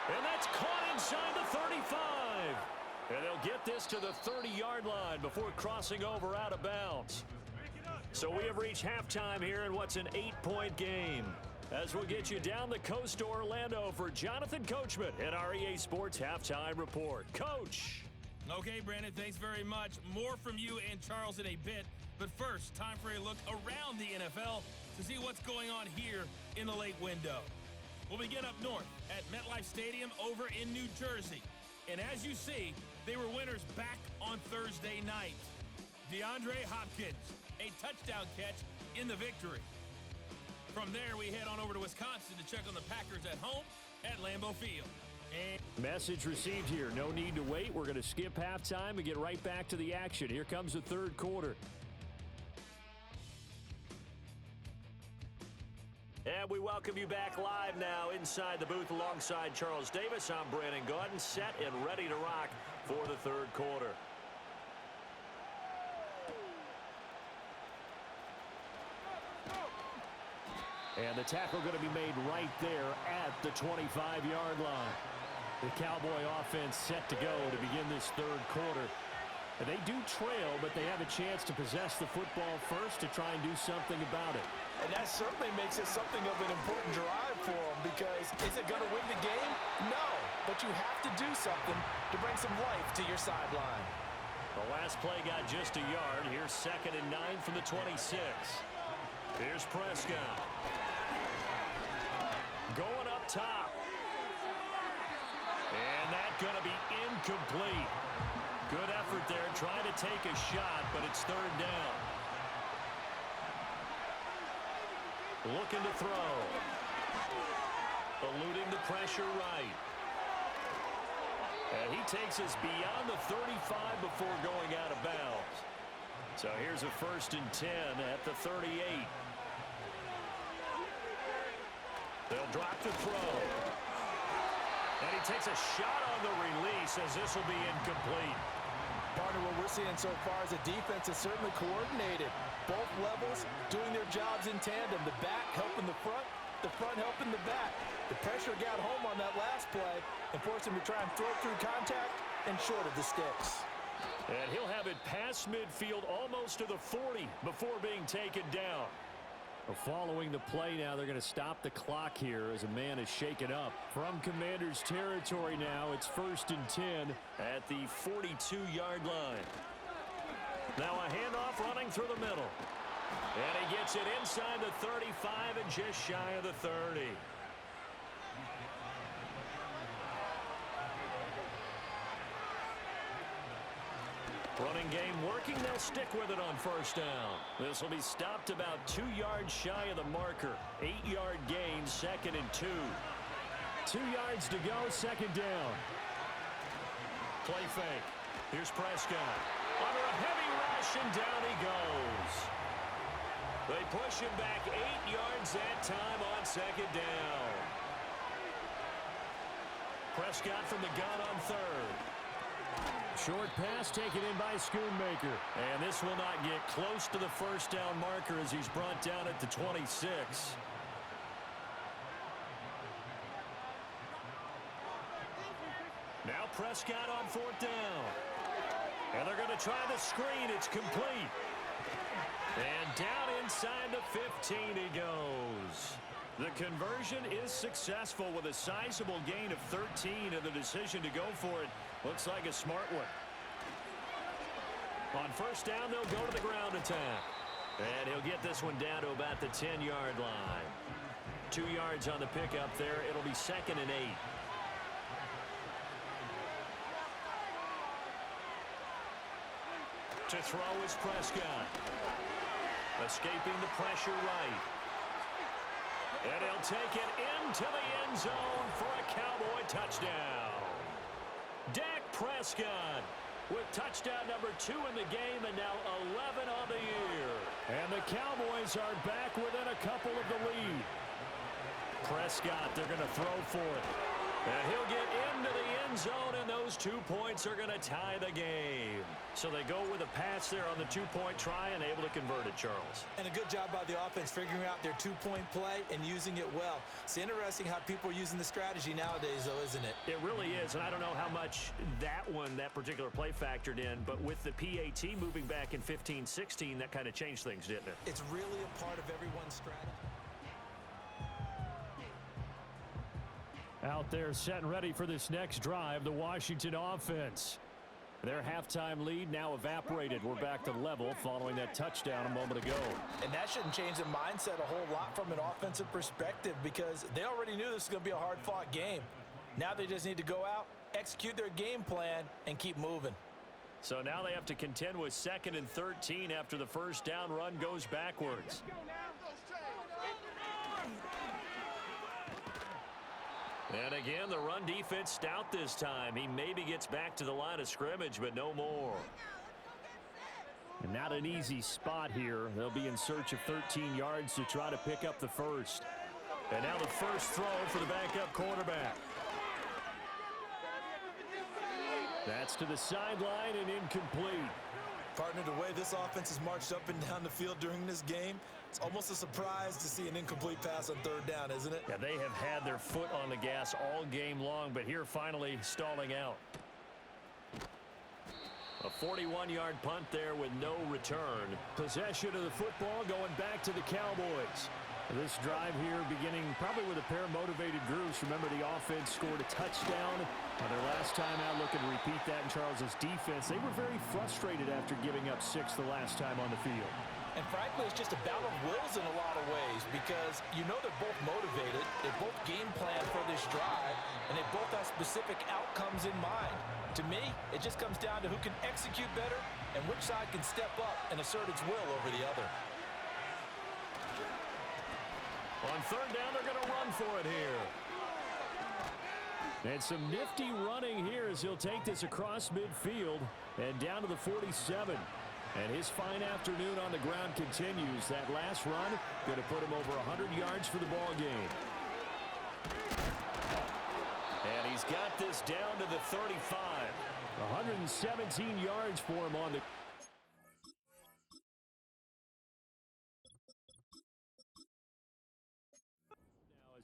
And that's caught inside the 35. And they'll get this to the 30-yard line before crossing over out of bounds. So we have reached halftime here in what's an 8-point game. As we'll get you down the coast to Orlando for Jonathan Coachman at our EA Sports Halftime Report. Coach. Okay, Brandon, thanks very much. More from you and Charles in a bit. But first, time for a look around the NFL to see what's going on here in the late window. We'll begin up north at MetLife Stadium over in New Jersey. And as you see, they were winners back on Thursday night. DeAndre Hopkins, a touchdown catch in the victory. From there, we head on over to Wisconsin to check on the Packers at home at Lambeau Field. And message received here. No need to wait. We're going to skip halftime and get right back to the action. Here comes the third quarter. And we welcome you back live now inside the booth alongside Charles Davis. I'm Brandon Gaudin, set and ready to rock for the third quarter. And the tackle going to be made right there at the 25-yard line. The Cowboy offense set to go to begin this third quarter. And they do trail, but they have a chance to possess the football first to try and do something about it. And that certainly makes it something of an important drive for them, because is it going to win the game? No, but you have to do something to bring some life to your sideline. The last play got just a yard. Here's 2nd and 9 from the 26. Here's Prescott. Going up top. And that's going to be incomplete. Good effort there, trying to take a shot, but it's third down. Looking to throw. Eluding the pressure right. And he takes us beyond the 35 before going out of bounds. So here's a 1st and 10 at the 38. They'll drop the throw. And he takes a shot on the release as this will be incomplete. Partner, what we're seeing so far is the defense is certainly coordinated. Both levels doing their jobs in tandem. The back helping the front helping the back. The pressure got home on that last play and forced him to try and throw through contact and short of the sticks. And he'll have it past midfield almost to the 40 before being taken down. Well, following the play now, they're going to stop the clock here as a man is shaken up. From Commanders territory now, it's 1st and 10 at the 42-yard line. Now a handoff running through the middle. And he gets it inside the 35 and just shy of the 30. Running game working. They'll stick with it on 1st down. This will be stopped about 2 yards shy of the marker. 8-yard gain, 2nd and 2. 2 yards to go, 2nd down. Play fake. Here's Prescott. Under a heavy rush, and down he goes. They push him back 8 yards that time on 2nd down. Prescott from the gun on 3rd. Short pass taken in by Schoonmaker. And this will not get close to the 1st down marker as he's brought down at the 26. Now Prescott on 4th down. And they're going to try the screen. It's complete. And down inside the 15 he goes. The conversion is successful with a sizable gain of 13, and the decision to go for it looks like a smart one. On 1st down, they'll go to the ground attack. And he'll get this one down to about the 10-yard line. 2 yards on the pickup there. It'll be 2nd and 8. To throw is Prescott. Escaping the pressure right. And he'll take it into the end zone for a Cowboy touchdown. Dak Prescott with touchdown number 2 in the game and now 11 on the year. And the Cowboys are back within a couple of the lead. Prescott, they're going to throw for it. And he'll get into the end zone, and those 2 points are going to tie the game. So they go with a pass there on the 2-point try and able to convert it, Charles. And a good job by the offense figuring out their 2-point play and using it well. It's interesting how people are using the strategy nowadays, though, isn't it? It really is, and I don't know how much that particular play factored in, but with the PAT moving back in 15-16, that kind of changed things, didn't it? It's really a part of everyone's strategy. Out there set and ready for this next drive, the Washington offense. Their halftime lead now evaporated. We're back to level following that touchdown a moment ago. And that shouldn't change the mindset a whole lot from an offensive perspective because they already knew this was going to be a hard-fought game. Now they just need to go out, execute their game plan, and keep moving. So now they have to contend with 2nd and 13 after the first down run goes backwards. And again, the run defense stout this time. He maybe gets back to the line of scrimmage, but no more. And not an easy spot here. They'll be in search of 13 yards to try to pick up the first. And now the first throw for the backup quarterback. That's to the sideline and incomplete. Partner, the way this offense has marched up and down the field during this game, it's almost a surprise to see an incomplete pass on 3rd down, isn't it? Yeah, they have had their foot on the gas all game long, but here finally stalling out. A 41-yard punt there with no return. Possession of the football going back to the Cowboys. This drive here beginning probably with a pair of motivated groups. Remember, the offense scored a touchdown on their last time out. Looking to repeat that in Charles's defense. They were very frustrated after giving up 6 the last time on the field. And frankly, it's just a battle of wills in a lot of ways because you know they're both motivated, they both game plan for this drive, and they both have specific outcomes in mind. To me, it just comes down to who can execute better and which side can step up and assert its will over the other. On 3rd down, they're going to run for it here. And some nifty running here as he'll take this across midfield and down to the 47. And his fine afternoon on the ground continues. That last run going to put him over 100 yards for the ball game. And he's got this down to the 35. 117 yards for him on the...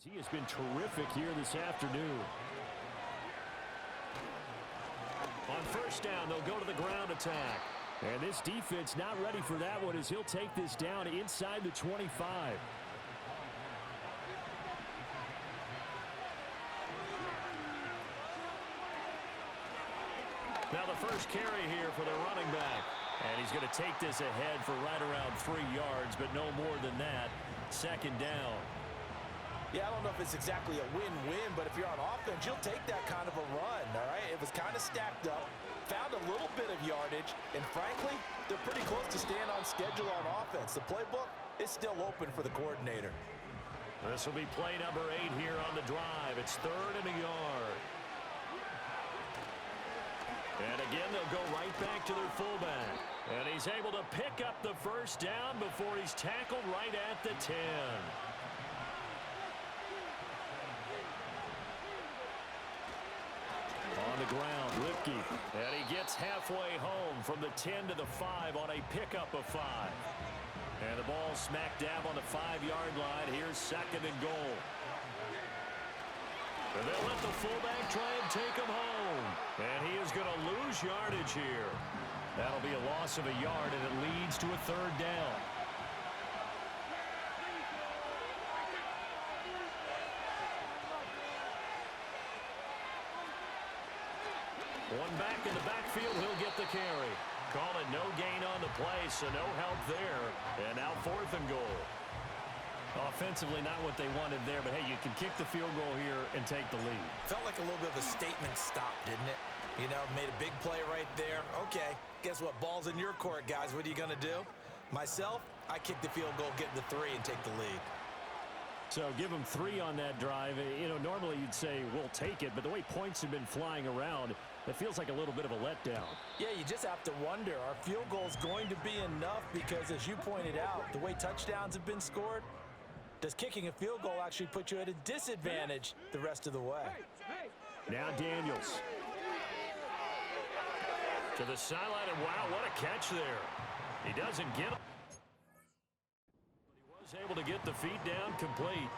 He has been terrific here this afternoon. On 1st down, they'll go to the ground attack. And this defense not ready for that one as he'll take this down inside the 25. Now the first carry here for the running back. And he's going to take this ahead for right around 3 yards, but no more than that. 2nd down. Yeah, I don't know if it's exactly a win-win, but if you're on offense, you'll take that kind of a run, all right? It was kind of stacked up, found a little bit of yardage, and frankly, they're pretty close to staying on schedule on offense. The playbook is still open for the coordinator. This will be play number 8 here on the drive. It's 3rd and a yard. And again, they'll go right back to their fullback. And he's able to pick up the first down before he's tackled right at the 10. On the ground, Lipke, and he gets halfway home from the 10 to the 5 on a pickup of 5. And the ball smack dab on the 5-yard line. Here's 2nd and goal. And they'll let the fullback try and take him home. And he is going to lose yardage here. That'll be a loss of a yard, and it leads to a 3rd down. One back in the backfield, he'll get the carry. Call it no gain on the play, so no help there. And now 4th and goal. Offensively, not what they wanted there, but hey, you can kick the field goal here and take the lead. Felt like a little bit of a statement stop, didn't it? You know, made a big play right there. Okay, guess what? Ball's in your court, guys. What are you going to do? Myself, I kick the field goal, get the 3, and take the lead. So give them 3 on that drive. You know, normally you'd say, we'll take it, but the way points have been flying around, it feels like a little bit of a letdown. Yeah, you just have to wonder, are field goals going to be enough? Because as you pointed out, the way touchdowns have been scored, does kicking a field goal actually put you at a disadvantage the rest of the way? Now Daniels. To the sideline, and wow, what a catch there. He doesn't get it. But he was able to get the feet down complete.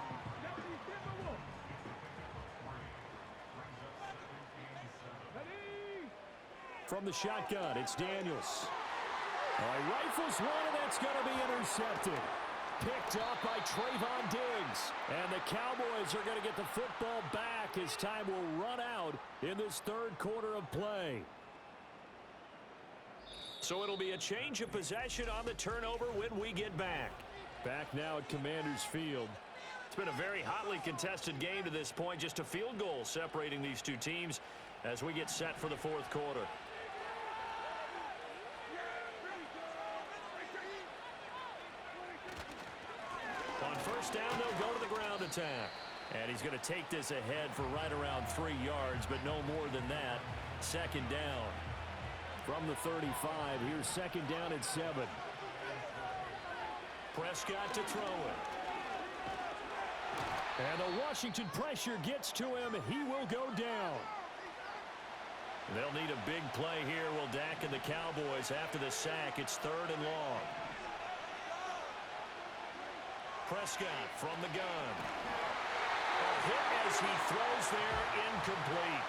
From the shotgun, it's Daniels. Rifles one, and that's going to be intercepted. Picked up by Trayvon Diggs. And the Cowboys are going to get the football back as time will run out in this third quarter of play. So it'll be a change of possession on the turnover when we get back. Back now at Commanders Field. It's been a very hotly contested game to this point. Just a field goal separating these two teams as we get set for the fourth quarter. On first down, they'll go to the ground attack. And he's going to take this ahead for right around 3 yards, but no more than that. Second down. From the 35, here's second down at 7. Prescott to throw it. And the Washington pressure gets to him. He will go down. They'll need a big play here. Will Dak and the Cowboys after the sack. It's third and long. Prescott from the gun. A hit as he throws there, incomplete.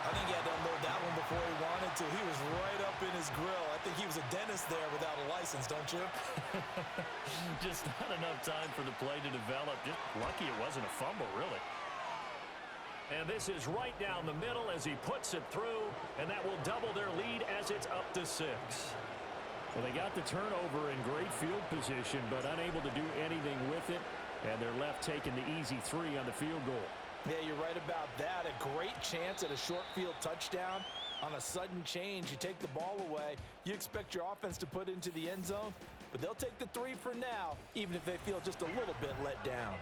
I think he had to unload that one before he wanted to. He was right up in his grill. I think he was a dentist there without a license, don't you? Just not enough time for the play to develop. Just lucky it wasn't a fumble, really. And this is right down the middle as he puts it through, and that will double their lead as it's up to 6. Well, they got the turnover in great field position, but unable to do anything with it, and they're left taking the easy 3 on the field goal. Yeah, you're right about that. A great chance at a short field touchdown. On a sudden change, you take the ball away. You expect your offense to put into the end zone, but they'll take the 3 for now, even if they feel just a little bit let down.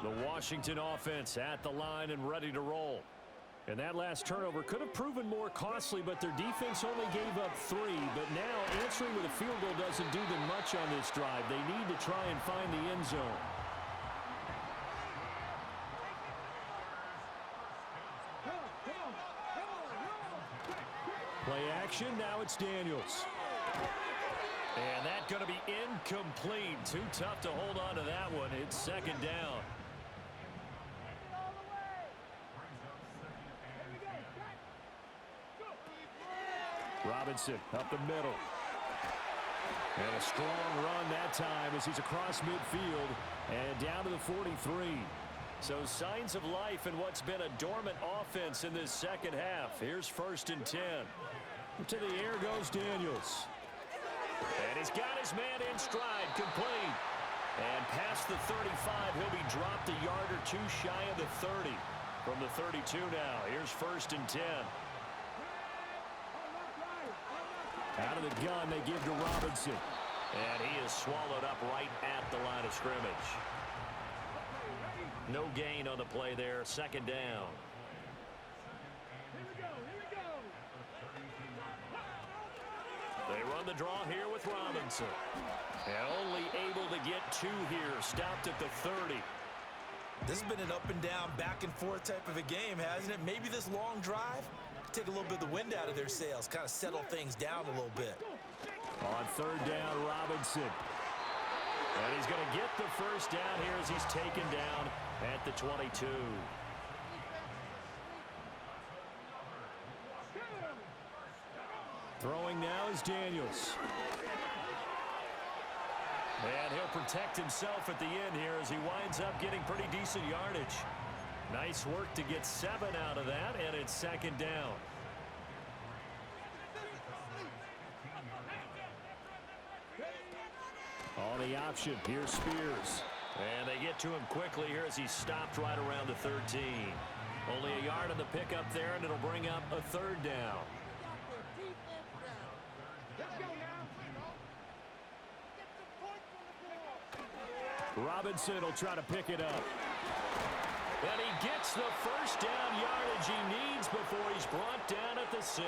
The Washington offense at the line and ready to roll. And that last turnover could have proven more costly, but their defense only gave up 3. But now answering with a field goal doesn't do them much on this drive. They need to try and find the end zone. Play action, now it's Daniels. And that's going to be incomplete. Too tough to hold on to that one. It's second down. Robinson up the middle. And a strong run that time as he's across midfield and down to the 43. So signs of life in what's been a dormant offense in this second half. Here's first and 10. To the air goes Daniels. And he's got his man in stride, complete. And past the 35, he'll be dropped a yard or 2 shy of the 30. From the 32 now, here's first and 10. Out of the gun, they give to Robinson. And he is swallowed up right at the line of scrimmage. No gain on the play there. Second down. They run the draw here with Robinson. And only able to get 2 here. Stopped at the 30. This has been an up and down, back and forth type of a game, hasn't it? Maybe this long drive take a little bit of the wind out of their sails, kind of settle things down a little bit. On third down, Robinson. And he's going to get the first down here as he's taken down at the 22. Throwing now is Daniels. And he'll protect himself at the end here as he winds up getting pretty decent yardage. Nice work to get 7 out of that, and it's second down. On the option, here's Spears. And they get to him quickly here as he's stopped right around the 13. Only a yard on the pickup there, and it'll bring up a third down. Robinson will try to pick it up. And he gets the first down yardage he needs before he's brought down at the 6.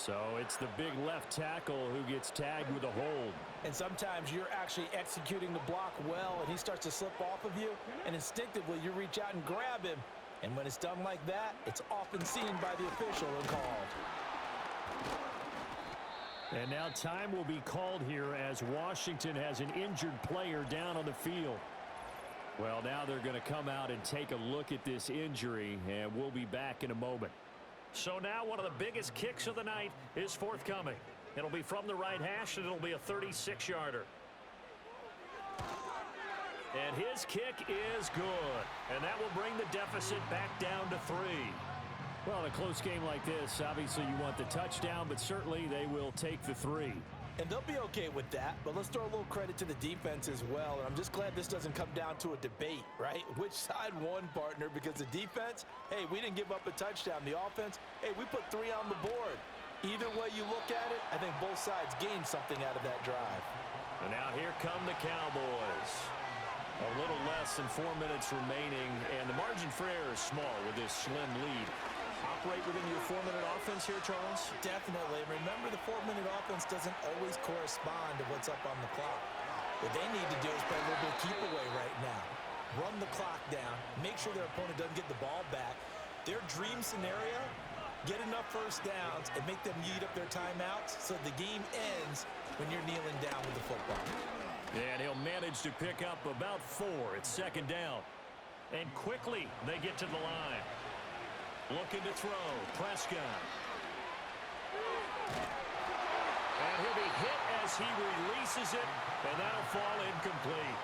So it's the big left tackle who gets tagged with a hold. And sometimes you're actually executing the block well, and he starts to slip off of you, and instinctively you reach out and grab him. And when it's done like that, it's often seen by the official and called. And now time will be called here as Washington has an injured player down on the field. Well, now they're going to come out and take a look at this injury, and we'll be back in a moment. So now one of the biggest kicks of the night is forthcoming. It'll be from the right hash, and it'll be a 36-yarder. And his kick is good. And that will bring the deficit back down to 3. Well, in a close game like this, obviously you want the touchdown, but certainly they will take the 3. And they'll be okay with that, but let's throw a little credit to the defense as well. And I'm just glad this doesn't come down to a debate, right? Which side won, partner? Because the defense, hey, we didn't give up a touchdown. The offense, hey, we put 3 on the board. Either way you look at it, I think both sides gained something out of that drive. And now here come the Cowboys. A little less than 4 minutes remaining, and the margin for error is small with this slim lead. Operate within your 4-minute offense here, Charles? Definitely. Remember, the 4-minute offense doesn't always correspond to what's up on the clock. What they need to do is play a little bit of keep away right now. Run the clock down. Make sure their opponent doesn't get the ball back. Their dream scenario, get enough first downs and make them eat up their timeouts so the game ends when you're kneeling down with the football. And he'll manage to pick up about 4. It's 2nd down. And quickly they get to the line. Looking to throw. Prescott. And he'll be hit as he releases it, and that'll fall incomplete.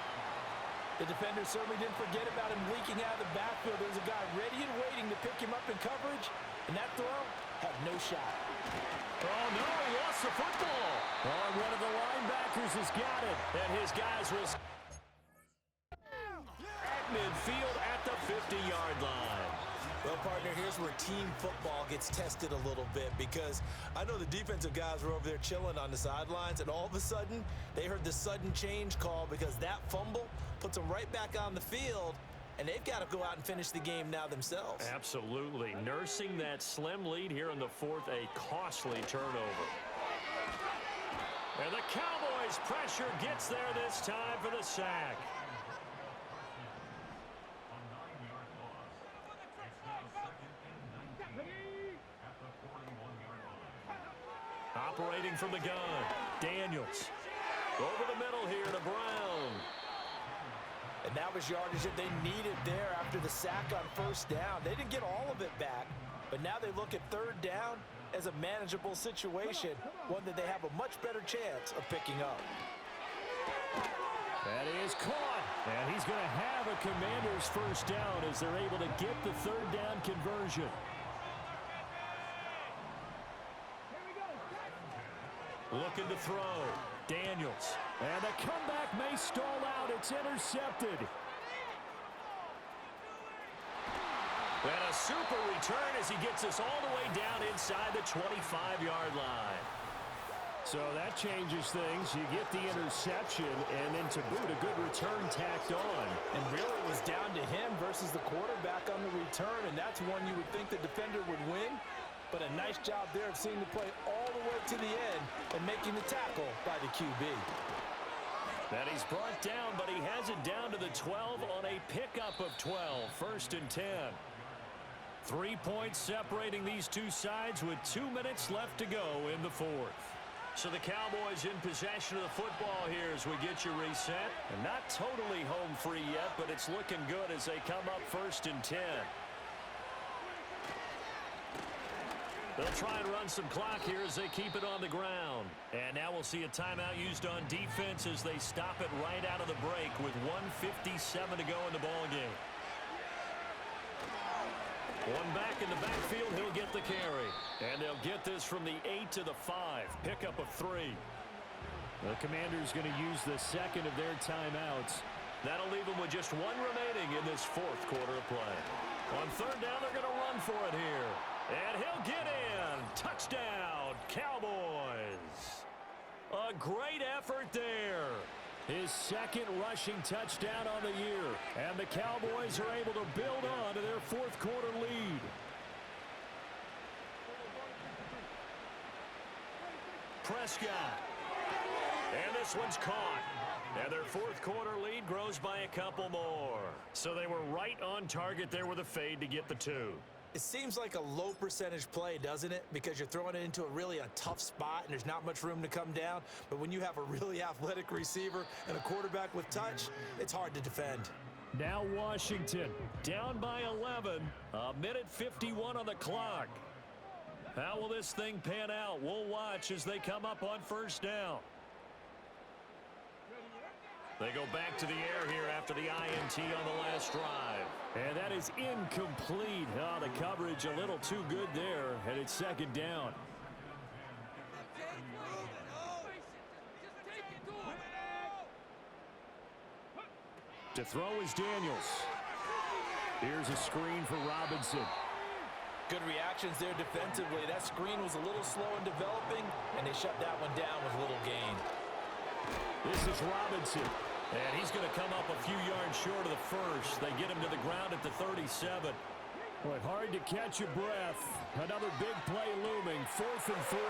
The defender certainly didn't forget about him leaking out of the backfield. There was a guy ready and waiting to pick him up in coverage, and that throw had no shot. Oh, no, he lost the football. Oh, one of the linebackers has got it, and his guys will at midfield at the 50-yard line. Well, partner, here's where team football gets tested a little bit, because I know the defensive guys were over there chilling on the sidelines, and all of a sudden, they heard the sudden change call because that fumble puts them right back on the field, and they've got to go out and finish the game now themselves. Absolutely. Nursing that slim lead here in the 4th, a costly turnover. And the Cowboys' pressure gets there this time for the sack. Operating from the gun, Daniels. Over the middle here to Brown. And that was yardage that they needed there after the sack on 1st down. They didn't get all of it back, but now they look at 3rd down as a manageable situation, one that they have a much better chance of picking up. That is caught, and he's going to have a Commanders 1st down as they're able to get the 3rd down conversion. Looking to throw. Daniels. And the comeback may stall out. It's intercepted. And a super return as he gets us all the way down inside the 25-yard line. So that changes things. You get the interception, and then to boot, a good return tacked on. And really it was down to him versus the quarterback on the return, and that's one you would think the defender would win. But a nice job there of seeing the play all the way to the end and making the tackle by the QB. That he's brought down, but he has it down to the 12 on a pickup of 12. 1st and 10. 3 points separating these two sides with 2 minutes left to go in the 4th. So the Cowboys in possession of the football here as we get you reset. And not totally home free yet, but it's looking good as they come up 1st and 10. They'll try and run some clock here as they keep it on the ground. And now we'll see a timeout used on defense as they stop it right out of the break with 1:57 to go in the ballgame. One back in the backfield, he'll get the carry. And they'll get this from the 8 to the 5. Pickup of 3. The Commanders going to use the 2nd of their timeouts. That'll leave them with just 1 remaining in this 4th quarter of play. On 3rd down, they're going to run for it here. And he'll get in. Touchdown, Cowboys. A great effort there. His 2nd rushing touchdown on the year. And the Cowboys are able to build on to their 4th quarter lead. Prescott. And this one's caught. And their fourth quarter lead grows by a couple more. So they were right on target there with a fade to get the 2. It seems like a low percentage play, doesn't it? Because you're throwing it into a tough spot and there's not much room to come down. But when you have a really athletic receiver and a quarterback with touch, it's hard to defend. Now Washington down by 11. A minute 51 on the clock. How will this thing pan out? We'll watch as they come up on first down. They go back to the air here after the INT on the last drive. And that is incomplete. Oh, the coverage a little too good there, and it's second down. To throw is Daniels. Here's a screen for Robinson. Good reactions there defensively. That screen was a little slow in developing, and they shut that one down with little gain. This is Robinson, and he's going to come up a few yards short of the first. They get him to the ground at the 37. Boy, hard to catch your breath. Another big play looming, 4th and 3.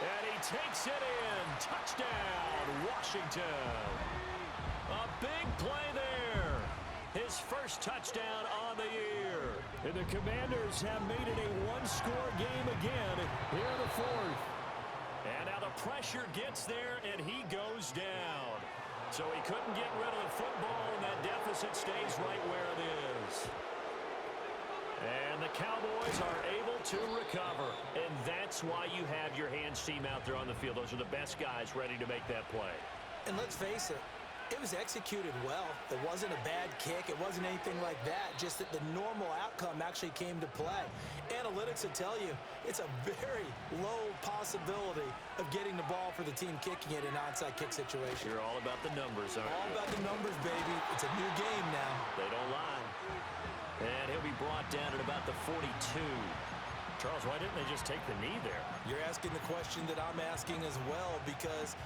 And he takes it in. Touchdown, Washington. A big play there. His first touchdown on the year. And the Commanders have made it a one-score game again here in the 4th. And now the pressure gets there, and he goes down. So he couldn't get rid of the football, and that deficit stays right where it is. And the Cowboys are able to recover. And that's why you have your hands team out there on the field. Those are the best guys ready to make that play. And let's face it, it was executed well. It wasn't a bad kick. It wasn't anything like that. Just that the normal outcome actually came to play. Analytics will tell you it's a very low possibility of getting the ball for the team kicking it in an onside kick situation. You're all about the numbers, aren't you? All about the numbers, baby. It's a new game now. They don't lie. And he'll be brought down at about the 42. Charles, why didn't they just take the knee there? You're asking the question that I'm asking as well, because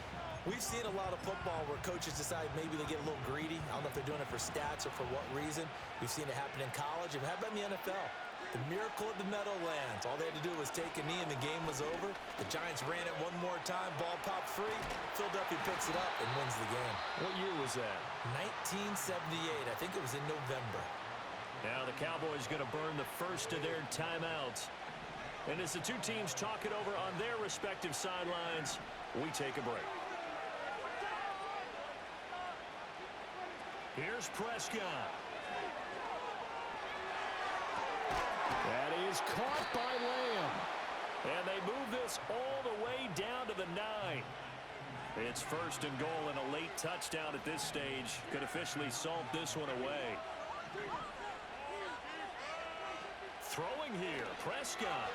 we've seen a lot of football where coaches decide maybe they get a little greedy. I don't know if they're doing it for stats or for what reason. We've seen it happen in college. And how about in the NFL? The miracle at the Meadowlands. All they had to do was take a knee and the game was over. The Giants ran it one more time. Ball popped free. Philadelphia picks it up and wins the game. What year was that? 1978. I think it was in November. Now the Cowboys going to burn the first of their timeouts. And as the two teams talk it over on their respective sidelines, we take a break. Here's Prescott. That is caught by Lamb. And they move this all the way down to the 9. It's first and goal, and a late touchdown at this stage could officially salt this one away. Throwing here, Prescott.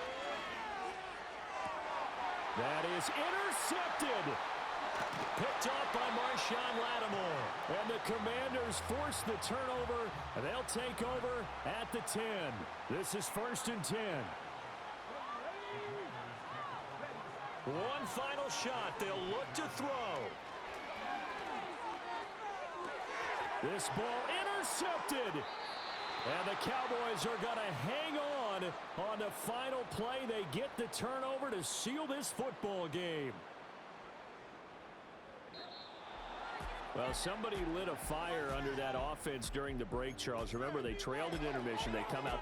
That is intercepted. Picked up by Marshawn Lattimore. And the Commanders force the turnover, and they'll take over at the 10. This is first and 10. One final shot. They'll look to throw. This ball intercepted. And the Cowboys are going to hang on the final play. They get the turnover to seal this football game. Well, somebody lit a fire under that offense during the break, Charles. Remember, they trailed at intermission. They come out.